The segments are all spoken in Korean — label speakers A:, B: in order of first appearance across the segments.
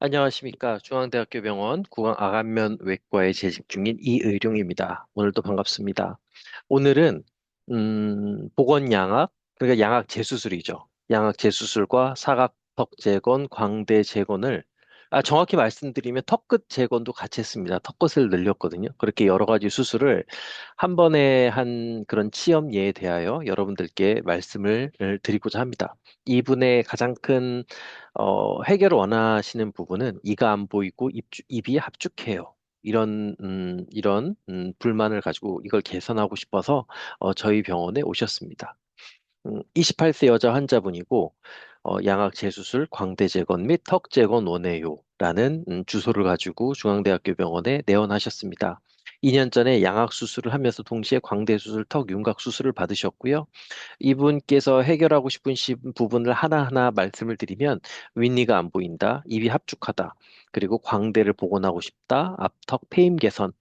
A: 안녕하십니까. 중앙대학교 병원 구강암면 외과에 재직 중인 이의룡입니다. 오늘도 반갑습니다. 오늘은 보건양악, 그러니까 양악 재수술이죠. 양악 재수술과 사각턱 재건, 광대 재건을 정확히 말씀드리면 턱끝 재건도 같이 했습니다. 턱끝을 늘렸거든요. 그렇게 여러 가지 수술을 한 번에 한 그런 치험 예에 대하여 여러분들께 말씀을 드리고자 합니다. 이분의 가장 큰 해결을 원하시는 부분은 이가 안 보이고 입이 합죽해요. 이런 불만을 가지고 이걸 개선하고 싶어서 저희 병원에 오셨습니다. 28세 여자 환자분이고 양악 재수술, 광대 재건 및 턱 재건 원해요라는 주소를 가지고 중앙대학교 병원에 내원하셨습니다. 2년 전에 양악 수술을 하면서 동시에 광대 수술, 턱 윤곽 수술을 받으셨고요. 이분께서 해결하고 싶은 부분을 하나하나 말씀을 드리면 윗니가 안 보인다, 입이 합죽하다, 그리고 광대를 복원하고 싶다, 앞턱 페임 개선,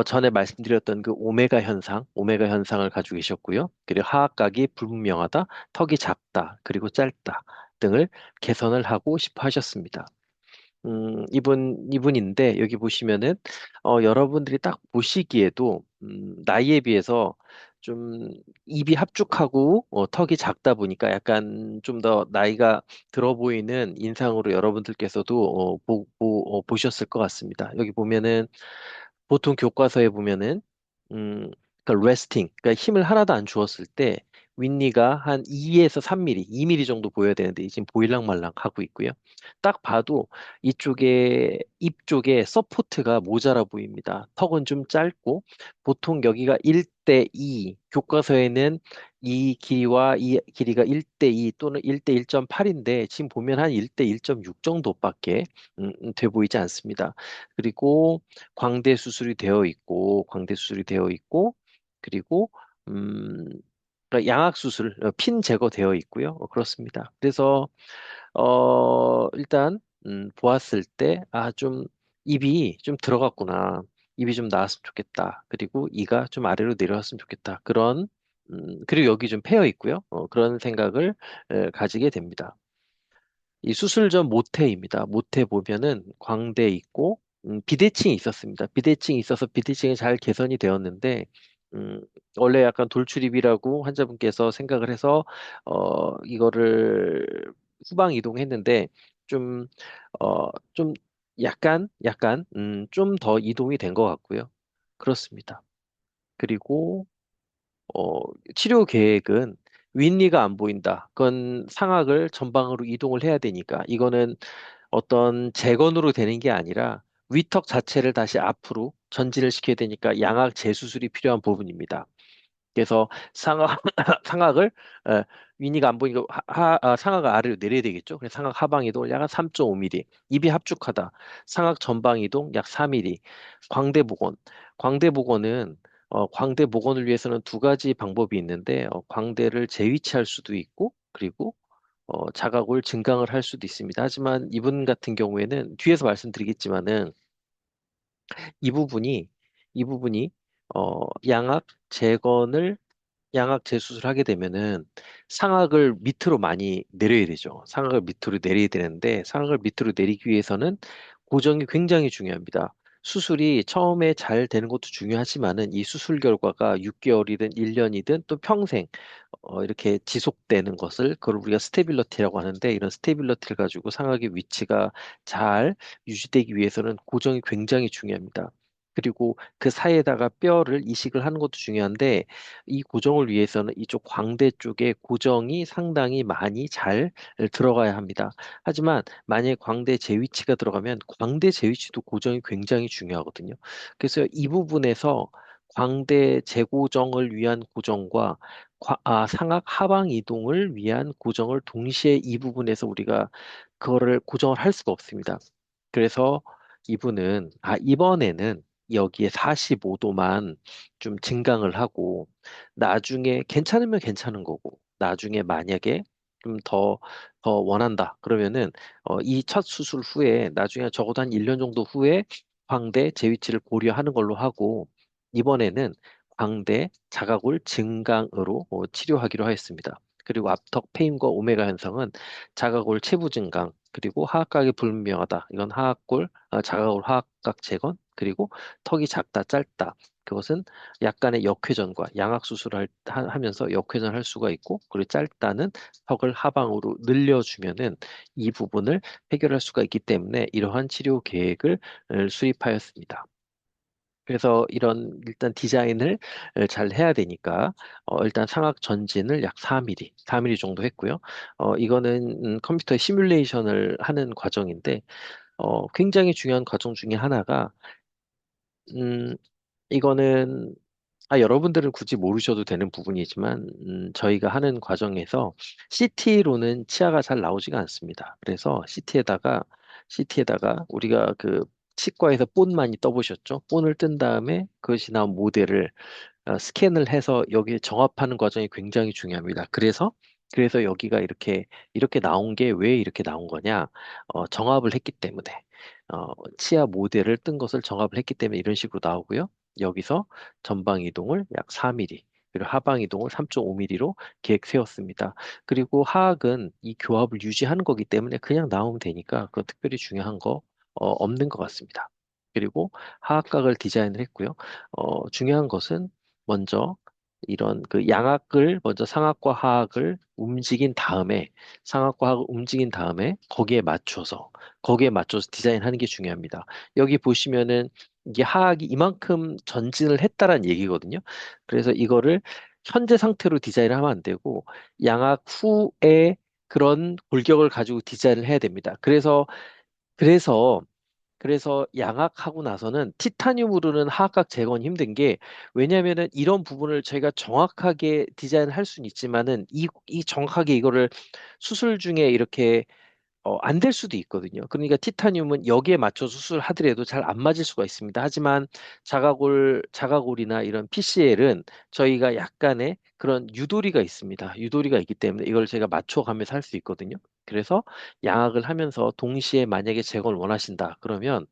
A: 전에 말씀드렸던 그 오메가 현상을 가지고 계셨고요. 그리고 하악각이 불분명하다, 턱이 작다, 그리고 짧다 등을 개선을 하고 싶어 하셨습니다. 이분인데, 여기 보시면은, 여러분들이 딱 보시기에도, 나이에 비해서 좀 입이 합죽하고, 턱이 작다 보니까 약간 좀 더 나이가 들어 보이는 인상으로 여러분들께서도, 보셨을 것 같습니다. 여기 보면은, 보통 교과서에 보면은, 그러니까 레스팅, 그러니까 힘을 하나도 안 주었을 때, 윗니가 한 2에서 3mm, 2mm 정도 보여야 되는데, 지금 보일랑말랑 하고 있고요. 딱 봐도 이쪽에 입 쪽에 서포트가 모자라 보입니다. 턱은 좀 짧고 보통 여기가 1대 2, 교과서에는 이 길이와 이 길이가 1대 2 또는 1대 1.8인데 지금 보면 한 1대 1.6 정도밖에 돼 보이지 않습니다. 그리고 광대 수술이 되어 있고 그리고 음 그러니까 양악 수술, 핀 제거되어 있고요. 그렇습니다. 그래서 일단, 보았을 때, 좀, 입이 좀 들어갔구나. 입이 좀 나왔으면 좋겠다. 그리고 이가 좀 아래로 내려왔으면 좋겠다. 그리고 여기 좀 패여 있고요. 그런 생각을 가지게 됩니다. 이 수술 전 모태입니다. 모태 보면은 광대 있고, 비대칭이 있었습니다. 비대칭이 있어서 비대칭이 잘 개선이 되었는데, 음, 원래 약간 돌출입이라고 환자분께서 생각을 해서, 이거를 후방 이동했는데, 좀, 좀 약간, 좀 더 이동이 된 것 같고요. 그렇습니다. 그리고, 어, 치료 계획은 윗니가 안 보인다. 그건 상악을 전방으로 이동을 해야 되니까 이거는 어떤 재건으로 되는 게 아니라 위턱 자체를 다시 앞으로 전진을 시켜야 되니까 양악 재수술이 필요한 부분입니다. 그래서 상악을 에, 윗니가 안 보이니까 상악을 아래로 내려야 되겠죠. 그래서 상악 하방 이동 약 3.5mm, 입이 합죽하다. 상악 전방 이동 약 4mm. 광대 복원. 광대 복원은 광대 복원을 위해서는 두 가지 방법이 있는데 광대를 재위치할 수도 있고 그리고 자각을 증강을 할 수도 있습니다. 하지만 이분 같은 경우에는 뒤에서 말씀드리겠지만은 이 부분이 이 부분이 양악 재건을 양악 재수술을 하게 되면은 상악을 밑으로 많이 내려야 되죠. 상악을 밑으로 내려야 되는데 상악을 밑으로 내리기 위해서는 고정이 굉장히 중요합니다. 수술이 처음에 잘 되는 것도 중요하지만은 이 수술 결과가 6개월이든 1년이든 또 평생 이렇게 지속되는 것을 그걸 우리가 스테빌러티라고 하는데 이런 스테빌러티를 가지고 상악의 위치가 잘 유지되기 위해서는 고정이 굉장히 중요합니다. 그리고 그 사이에다가 뼈를 이식을 하는 것도 중요한데 이 고정을 위해서는 이쪽 광대 쪽에 고정이 상당히 많이 잘 들어가야 합니다. 하지만 만약에 광대 재위치가 들어가면 광대 재위치도 고정이 굉장히 중요하거든요. 그래서 이 부분에서 광대 재고정을 위한 고정과 상악 하방 이동을 위한 고정을 동시에 이 부분에서 우리가 그거를 고정을 할 수가 없습니다. 그래서 이번에는 여기에 45도만 좀 증강을 하고, 나중에 괜찮으면 괜찮은 거고, 나중에 만약에 좀 더 원한다. 그러면은, 이 첫 수술 후에, 나중에 적어도 한 1년 정도 후에 광대 재위치를 고려하는 걸로 하고, 이번에는 광대 자가골 증강으로 치료하기로 하였습니다. 그리고 앞턱 페임과 오메가 현상은 자가골 체부 증강, 그리고 하악각이 불분명하다. 이건 자가골 하악각 재건, 그리고 턱이 작다, 짧다. 그것은 약간의 역회전과 양악 수술을 하면서 역회전할 수가 있고, 그리고 짧다는 턱을 하방으로 늘려주면은 이 부분을 해결할 수가 있기 때문에 이러한 치료 계획을 수립하였습니다. 그래서 이런 일단 디자인을 잘 해야 되니까 일단 상악 전진을 약 4mm, 4mm 정도 했고요. 이거는 컴퓨터 시뮬레이션을 하는 과정인데 굉장히 중요한 과정 중에 하나가 음, 이거는 여러분들은 굳이 모르셔도 되는 부분이지만 저희가 하는 과정에서 CT로는 치아가 잘 나오지가 않습니다. 그래서 CT에다가 우리가 그 치과에서 본 많이 떠보셨죠? 본을 뜬 다음에 그것이 나온 모델을 스캔을 해서 여기에 정합하는 과정이 굉장히 중요합니다. 그래서 여기가 이렇게 나온 게 왜 이렇게 나온 거냐? 정합을 했기 때문에 치아 모델을 뜬 것을 정합을 했기 때문에 이런 식으로 나오고요. 여기서 전방 이동을 약 4mm, 그리고 하방 이동을 3.5mm로 계획 세웠습니다. 그리고 하악은 이 교합을 유지하는 거기 때문에 그냥 나오면 되니까 그 특별히 중요한 거 없는 것 같습니다. 그리고 하악각을 디자인을 했고요. 중요한 것은 먼저 이런 그 양악을 먼저 상악과 하악을 움직인 다음에 거기에 맞춰서 디자인하는 게 중요합니다. 여기 보시면은 이게 하악이 이만큼 전진을 했다라는 얘기거든요. 그래서 이거를 현재 상태로 디자인을 하면 안 되고 양악 후에 그런 골격을 가지고 디자인을 해야 됩니다. 그래서 그래서 양악하고 나서는 티타늄으로는 하악각 제거는 힘든 게 왜냐면은 이런 부분을 저희가 정확하게 디자인할 수는 있지만은 이 정확하게 이거를 수술 중에 이렇게 안 될 수도 있거든요. 그러니까 티타늄은 여기에 맞춰 수술하더라도 잘 안 맞을 수가 있습니다. 하지만 자가골이나 이런 PCL은 저희가 약간의 그런 유도리가 있습니다. 유도리가 있기 때문에 이걸 제가 맞춰가면서 할 수 있거든요. 그래서 양악을 하면서 동시에 만약에 제거를 원하신다. 그러면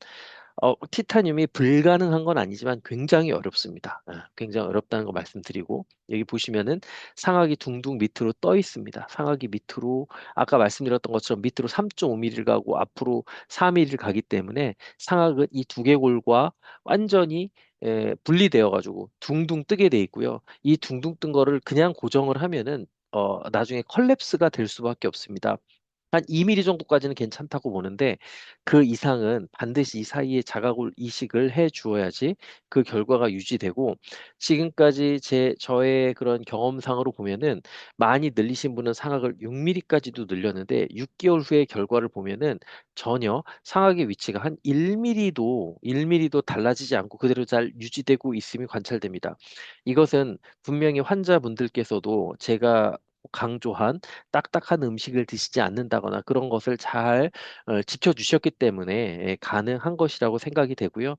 A: 티타늄이 불가능한 건 아니지만 굉장히 어렵습니다. 굉장히 어렵다는 거 말씀드리고 여기 보시면은 상악이 둥둥 밑으로 떠 있습니다. 상악이 밑으로 아까 말씀드렸던 것처럼 밑으로 3.5mm를 가고 앞으로 4mm를 가기 때문에 상악은 이 두개골과 완전히 분리되어 가지고 둥둥 뜨게 돼 있고요. 이 둥둥 뜬 거를 그냥 고정을 하면은 나중에 컬랩스가 될 수밖에 없습니다. 한 2mm 정도까지는 괜찮다고 보는데 그 이상은 반드시 이 사이에 자가골 이식을 해 주어야지 그 결과가 유지되고 지금까지 저의 그런 경험상으로 보면은 많이 늘리신 분은 상악을 6mm까지도 늘렸는데 6개월 후의 결과를 보면은 전혀 상악의 위치가 한 1mm도 달라지지 않고 그대로 잘 유지되고 있음이 관찰됩니다. 이것은 분명히 환자분들께서도 제가 강조한 딱딱한 음식을 드시지 않는다거나 그런 것을 잘 지켜주셨기 때문에 가능한 것이라고 생각이 되고요.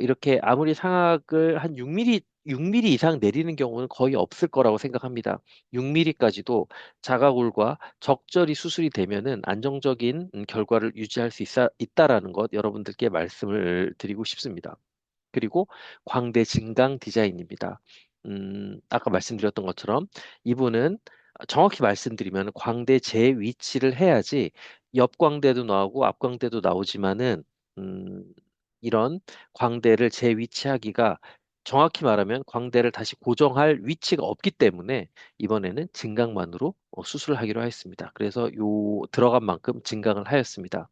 A: 이렇게 아무리 상악을 한 6mm 이상 내리는 경우는 거의 없을 거라고 생각합니다. 6mm까지도 자가골과 적절히 수술이 되면은 안정적인 결과를 유지할 수 있다라는 것 여러분들께 말씀을 드리고 싶습니다. 그리고 광대 진강 디자인입니다. 아까 말씀드렸던 것처럼 이분은 정확히 말씀드리면 광대 제 위치를 해야지 옆 광대도 나오고 앞 광대도 나오지만은 음, 이런 광대를 재위치하기가 정확히 말하면 광대를 다시 고정할 위치가 없기 때문에 이번에는 진강만으로 수술을 하기로 했습니다. 그래서 요 들어간 만큼 진강을 하였습니다.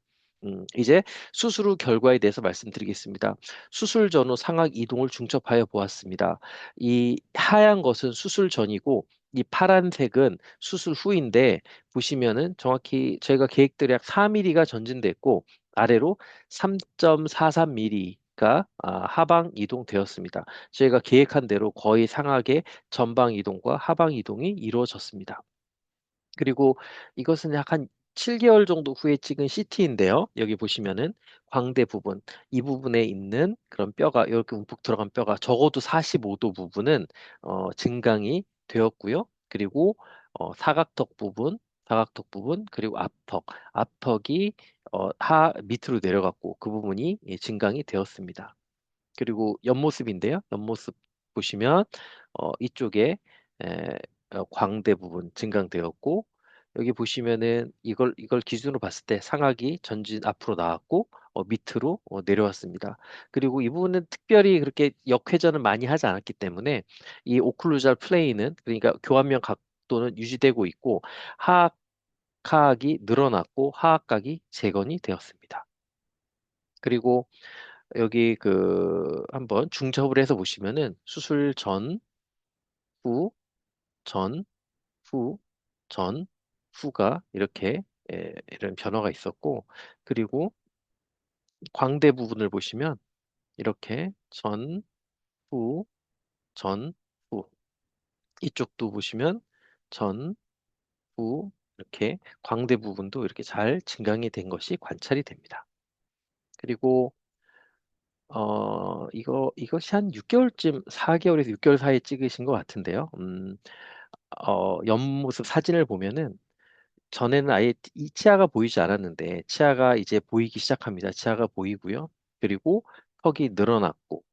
A: 이제 수술 후 결과에 대해서 말씀드리겠습니다. 수술 전후 상악 이동을 중첩하여 보았습니다. 이 하얀 것은 수술 전이고 이 파란색은 수술 후인데 보시면은 정확히 저희가 계획대로 약 4mm가 전진됐고 아래로 3.43mm가 하방 이동되었습니다. 저희가 계획한 대로 거의 상하게 전방 이동과 하방 이동이 이루어졌습니다. 그리고 이것은 약 한 7개월 정도 후에 찍은 CT인데요. 여기 보시면은 광대 부분, 이 부분에 있는 그런 뼈가 이렇게 움푹 들어간 뼈가 적어도 45도 부분은 증강이 되었고요. 그리고 사각턱 부분, 그리고 앞턱이 밑으로 내려갔고 그 부분이 증강이 되었습니다. 그리고 옆모습인데요. 옆모습 보시면 이쪽에 광대 부분 증강되었고, 여기 보시면은 이걸 기준으로 봤을 때 상악이 전진 앞으로 나왔고, 밑으로 내려왔습니다. 그리고 이 부분은 특별히 그렇게 역회전을 많이 하지 않았기 때문에 이 오클루잘 플레이는, 그러니까 교환면 각도는 유지되고 있고, 하악각이 늘어났고 하악각이 재건이 되었습니다. 그리고 여기 한번 중첩을 해서 보시면은 수술 전, 후, 전, 후, 전, 후가 이렇게 이런 변화가 있었고, 그리고 광대 부분을 보시면 이렇게 전, 후, 전, 후. 이쪽도 보시면 전, 후, 이렇게 광대 부분도 이렇게 잘 증강이 된 것이 관찰이 됩니다. 그리고 이것이 한 6개월쯤, 4개월에서 6개월 사이에 찍으신 것 같은데요. 옆모습 사진을 보면은 전에는 아예 이 치아가 보이지 않았는데 치아가 이제 보이기 시작합니다. 치아가 보이고요. 그리고 턱이 늘어났고,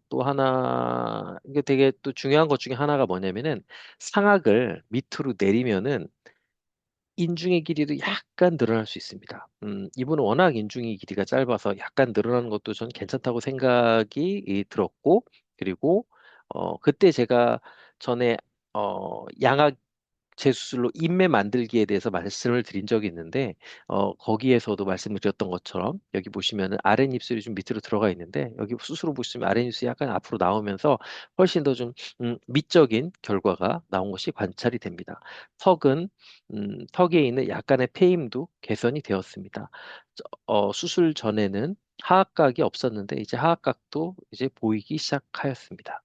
A: 또 하나, 이게 되게 또 중요한 것 중에 하나가 뭐냐면은 상악을 밑으로 내리면은 인중의 길이도 약간 늘어날 수 있습니다. 이분은 워낙 인중의 길이가 짧아서 약간 늘어나는 것도 전 괜찮다고 생각이 들었고, 그리고 그때 제가 전에 양악 재수술로 인매 만들기에 대해서 말씀을 드린 적이 있는데, 거기에서도 말씀을 드렸던 것처럼 여기 보시면은 아랫입술이 좀 밑으로 들어가 있는데, 여기 수술을 보시면 아랫입술이 약간 앞으로 나오면서 훨씬 더 좀 미적인 결과가 나온 것이 관찰이 됩니다. 턱은 턱에 있는 약간의 패임도 개선이 되었습니다. 수술 전에는 하악각이 없었는데 이제 하악각도 이제 보이기 시작하였습니다.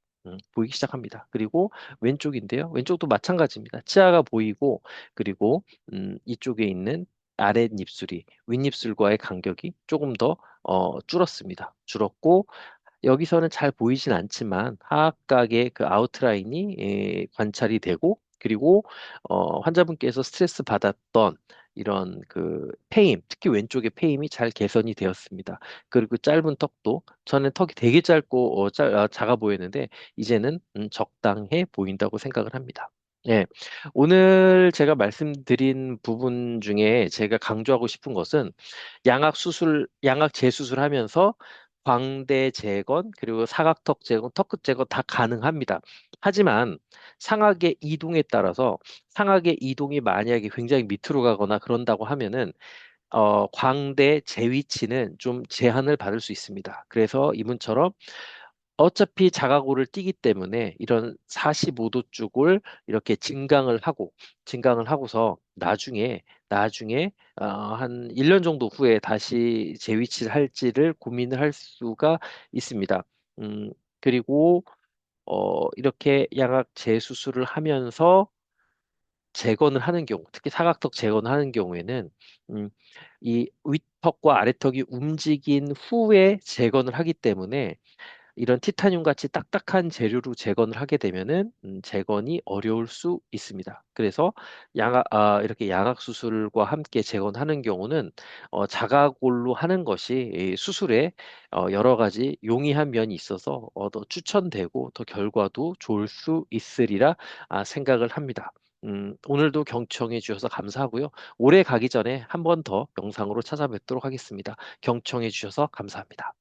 A: 보이기 시작합니다. 그리고 왼쪽인데요. 왼쪽도 마찬가지입니다. 치아가 보이고, 그리고 이쪽에 있는 아랫입술이 윗입술과의 간격이 조금 더 줄었습니다. 줄었고, 여기서는 잘 보이진 않지만 하악각의 그 아웃라인이 관찰이 되고, 그리고 환자분께서 스트레스 받았던 이런 그 페임, 특히 왼쪽의 페임이 잘 개선이 되었습니다. 그리고 짧은 턱도, 저는 턱이 되게 짧고 작아 보였는데 이제는 적당해 보인다고 생각을 합니다. 예. 오늘 제가 말씀드린 부분 중에 제가 강조하고 싶은 것은 양악 재수술하면서 광대 재건, 그리고 사각턱 재건, 턱끝 재건 다 가능합니다. 하지만 상악의 이동에 따라서 상악의 이동이 만약에 굉장히 밑으로 가거나 그런다고 하면은 광대 제 위치는 좀 제한을 받을 수 있습니다. 그래서 이분처럼 어차피 자가고를 뛰기 때문에 이런 45도 쪽을 이렇게 증강을 하고서 나중에 한 1년 정도 후에 다시 재위치를 할지를 고민을 할 수가 있습니다. 음, 그리고 이렇게 양악 재수술을 하면서 재건을 하는 경우, 특히 사각턱 재건을 하는 경우에는 음, 이 윗턱과 아래턱이 움직인 후에 재건을 하기 때문에 이런 티타늄 같이 딱딱한 재료로 재건을 하게 되면은 재건이 어려울 수 있습니다. 그래서 이렇게 양악 수술과 함께 재건하는 경우는 자가골로 하는 것이 이 수술에 여러 가지 용이한 면이 있어서 더 추천되고 더 결과도 좋을 수 있으리라 생각을 합니다. 오늘도 경청해 주셔서 감사하고요. 올해 가기 전에 한 번 더 영상으로 찾아뵙도록 하겠습니다. 경청해 주셔서 감사합니다.